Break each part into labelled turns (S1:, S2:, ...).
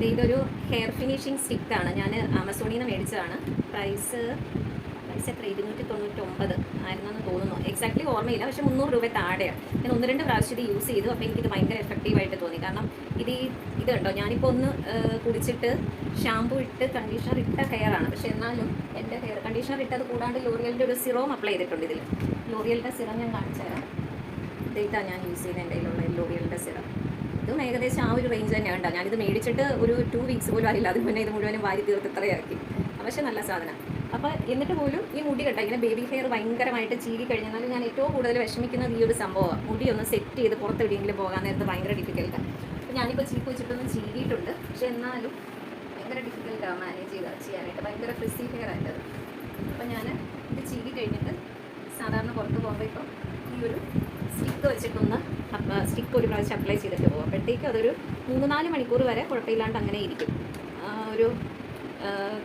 S1: ഇതൊരു hair finishing സ്റ്റിക്കാണ്. ഞാൻ ആമസോണിൽ നിന്ന് മേടിച്ചതാണ്. പ്രൈസ് എത്ര 299 ആയിരുന്നെന്ന് തോന്നുന്നു. എക്സാക്ട്ലി ഓർമ്മയില്ല, പക്ഷേ 300 രൂപ താഴെയാണ്. ഞാൻ 1-2 പ്രാവശ്യം ഇത് യൂസ് ചെയ്തു. അപ്പോൾ എനിക്കിത് ഭയങ്കര എഫക്റ്റീവായിട്ട് തോന്നി. കാരണം ഇത് കണ്ടോ, ഞാനിപ്പോൾ ഒന്ന് കുടിച്ചിട്ട് ഷാമ്പു ഇട്ട് കണ്ടീഷണർ ഇട്ട ഹെയറാണ്. പക്ഷേ എന്നാലും എൻ്റെ ഹെയർ കണ്ടീഷണർ ഇട്ടത് കൂടാണ്ട് ലോറിയലിൻ്റെ ഒരു സിറവും അപ്ലൈ ചെയ്തിട്ടുണ്ട്. ഇതിൽ ലോറിയലിൻ്റെ സിറം ഞാൻ കാണിച്ചു തരാം. ഇതാണ് ഞാൻ യൂസ് ചെയ്യുന്ന എൻ്റെ കയ്യിലുള്ള ലോറിയലിൻ്റെ സിറം. ഇതും ഏകദേശം ആ ഒരു റേഞ്ച് തന്നെയാണ് കേട്ടോ. ഞാനിത് മേടിച്ചിട്ട് ഒരു 2 വീക്സ് പോലും ആയില്ല. അതിന് മുന്നേ ഇത് മുഴുവനും വാരി തീർത്ത് ഇത്രയാക്കി. പക്ഷേ നല്ല സാധനം. അപ്പോൾ എന്നിട്ട് പോലും ഈ മുടി കേട്ടോ, ഇങ്ങനെ ബേബി ഹെയർ ഭയങ്കരമായിട്ട് ചീരി കഴിഞ്ഞാലും ഞാൻ ഏറ്റവും കൂടുതൽ വിഷമിക്കുന്നത് ഈ ഒരു സംഭവമാണ്. മുടി ഒന്ന് സെറ്റ് ചെയ്ത് പുറത്തെവിടെയെങ്കിലും പോകാൻ നേരത്ത് ഭയങ്കര ഡിഫിക്കൽട്ടാണ്. അപ്പോൾ ഞാനിപ്പോൾ ചീപ്പ് വെച്ചിട്ടൊന്നും ചീരിയിട്ടുണ്ട്. പക്ഷേ എന്നാലും ഭയങ്കര ഡിഫിക്കൽട്ടാണ് മാനേജ് ചെയ്യാനായിട്ട്. ഭയങ്കര ഫ്രിസി ഹെയർ ആയിട്ടത്. അപ്പോൾ ഞാൻ ഇത് ചീരി കഴിഞ്ഞിട്ട് സാധാരണ പുറത്ത് പോകുമ്പോൾ ഇപ്പം ഈ ഒരു സ്റ്റിക്ക് വെച്ചിട്ടൊന്ന് സ്റ്റിക്ക് ഒരു പ്രാവശ്യം അപ്ലൈ ചെയ്തിട്ട് പോകും. അപ്പോഴത്തേക്കും അതൊരു 3-4 മണിക്കൂർ വരെ കുഴപ്പമില്ലാണ്ട് അങ്ങനെ ഇരിക്കും. ഒരു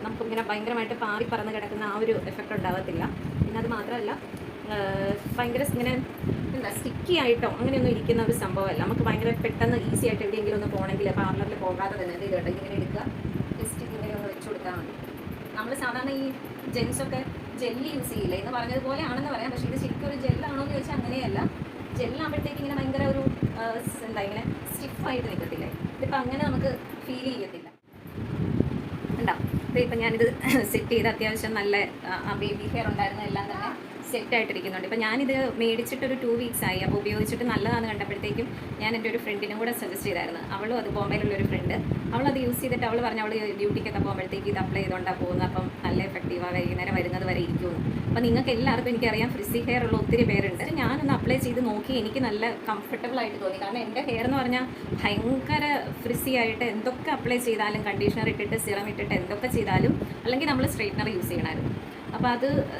S1: നമുക്കിങ്ങനെ ഭയങ്കരമായിട്ട് പാറി പറന്ന് കിടക്കുന്ന ആ ഒരു എഫക്റ്റ് ഉണ്ടാകത്തില്ല. പിന്നെ അത് മാത്രമല്ല ഭയങ്കര ഇങ്ങനെ എന്താ സ്റ്റിക്കി ആയിട്ടോ അങ്ങനെയൊന്നും ഇരിക്കുന്ന ഒരു സംഭവമല്ല. നമുക്ക് ഭയങ്കര പെട്ടെന്ന് ഈസി ആയിട്ട് എവിടെയെങ്കിലും ഒന്ന് പോകണമെങ്കിൽ പാർലറിൽ പോകാതെ തന്നെ ഇത് കേട്ടോ ഇങ്ങനെ എടുക്കുക, ജസ്റ്റ് ഇങ്ങനെ ഒന്ന് വെച്ച് കൊടുത്താൽ മതി. നമ്മൾ സാധാരണ ഈ ജെൻസൊക്കെ ജെല്ലി യൂസ് ചെയ്യില്ല എന്ന് പറഞ്ഞതുപോലെ ആണെന്ന് പറയാം. പക്ഷേ ഇത് ശരിക്കും ഒരു ജെല്ലാണോ എന്ന് ചോദിച്ചാൽ അങ്ങനെയല്ല. ജെല്ലാകുമ്പോഴത്തേക്ക് ഇങ്ങനെ ഭയങ്കര ഒരു എന്താ ഇങ്ങനെ സ്റ്റിഫായിട്ട് നിൽക്കത്തില്ലേ. ഇതിപ്പോൾ അങ്ങനെ നമുക്ക് ഫീൽ ചെയ്യത്തില്ല. ഉണ്ടാവും. ഇപ്പം ഞാനിത് സെറ്റ് ചെയ്ത് അത്യാവശ്യം നല്ല ബേബി ഹെയർ ഉണ്ടായിരുന്ന എല്ലാം തന്നെ സെറ്റായിട്ടിരിക്കുന്നുണ്ട്. ഇപ്പം ഞാനിത് മേടിച്ചിട്ടൊരു 2 വീക്സ് ആയി. അപ്പോൾ ഉപയോഗിച്ചിട്ട് നല്ലതാണെന്ന് കണ്ടപ്പോഴത്തേക്കും ഞാൻ എൻ്റെ ഒരു ഫ്രണ്ടിനും കൂടെ സജസ്റ്റ് ചെയ്തായിരുന്നു. അവളും അത് ബോംബെയിലുള്ളൊരു ഫ്രണ്ട്, അവളത് യൂസ് ചെയ്തിട്ട് അവൾ പറഞ്ഞു അവൾ ഡ്യൂട്ടിക്കൊക്കെ പോകുമ്പോഴത്തേക്ക് ഇത് അപ്ലൈ ചെയ്തുകൊണ്ടാണ് പോകുന്നത്. അപ്പം നല്ല എഫക്റ്റീവാണ്, വൈകുന്നേരം വരുന്നത് വരെ ഇരിക്കുമെന്ന്. അപ്പോൾ നിങ്ങൾക്ക് എല്ലാവർക്കും എനിക്കറിയാം ഫ്രിസി ഹെയർ ഉള്ള ഒത്തിരി പേരുണ്ട്. ഞാനൊന്ന് അപ്ലൈ ചെയ്ത് നോക്കി, എനിക്ക് നല്ല കംഫർട്ടബിൾ ആയിട്ട് തോന്നി. കാരണം എൻ്റെ ഹെയർ എന്ന് പറഞ്ഞാൽ ഭയങ്കര ഫ്രിസി ആയിട്ട് എന്തൊക്കെ അപ്ലൈ ചെയ്താലും, കണ്ടീഷണർ ഇട്ടിട്ട് സിറം ഇട്ടിട്ട് എന്തൊക്കെ ചെയ്താലും, അല്ലെങ്കിൽ നമ്മൾ സ്ട്രെയിറ്റ്നർ യൂസ് ചെയ്യണമായിരുന്നു. അപ്പോൾ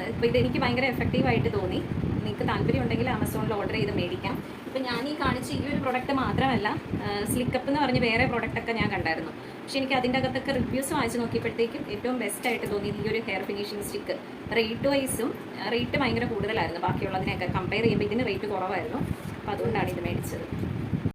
S1: ഇപ്പോൾ ഇതെനിക്ക് ഭയങ്കര എഫക്റ്റീവായിട്ട് തോന്നി. നിങ്ങൾക്ക് താല്പര്യം ഉണ്ടെങ്കിൽ ആമസോണിൽ ഓർഡർ ചെയ്ത് മേടിക്കാം. ഇപ്പോൾ ഞാൻ ഈ കാണിച്ച ഈ ഒരു പ്രൊഡക്റ്റ് മാത്രമല്ല, സ്ലിക്കപ്പ് എന്ന് പറഞ്ഞ് വേറെ പ്രൊഡക്റ്റൊക്കെ ഞാൻ കണ്ടായിരുന്നു. പക്ഷേ എനിക്ക് അതിൻ്റെ അകത്തൊക്കെ റിവ്യൂസ് വായിച്ച് നോക്കിയപ്പോഴത്തേക്കും ഏറ്റവും ബെസ്റ്റായിട്ട് തോന്നിയത് ഈ ഒരു ഹെയർ ഫിനിഷിങ് സ്റ്റിക്ക്. റേറ്റ് വൈസും റേറ്റ് ഭയങ്കര കൂടുതലായിരുന്നു ബാക്കിയുള്ളതിനെയൊക്കെ കമ്പയർ ചെയ്യുമ്പോൾ. ഇതിന് റേറ്റ് കുറവായിരുന്നു. അപ്പോൾ അതുകൊണ്ടാണ് ഇത് മേടിച്ചത്.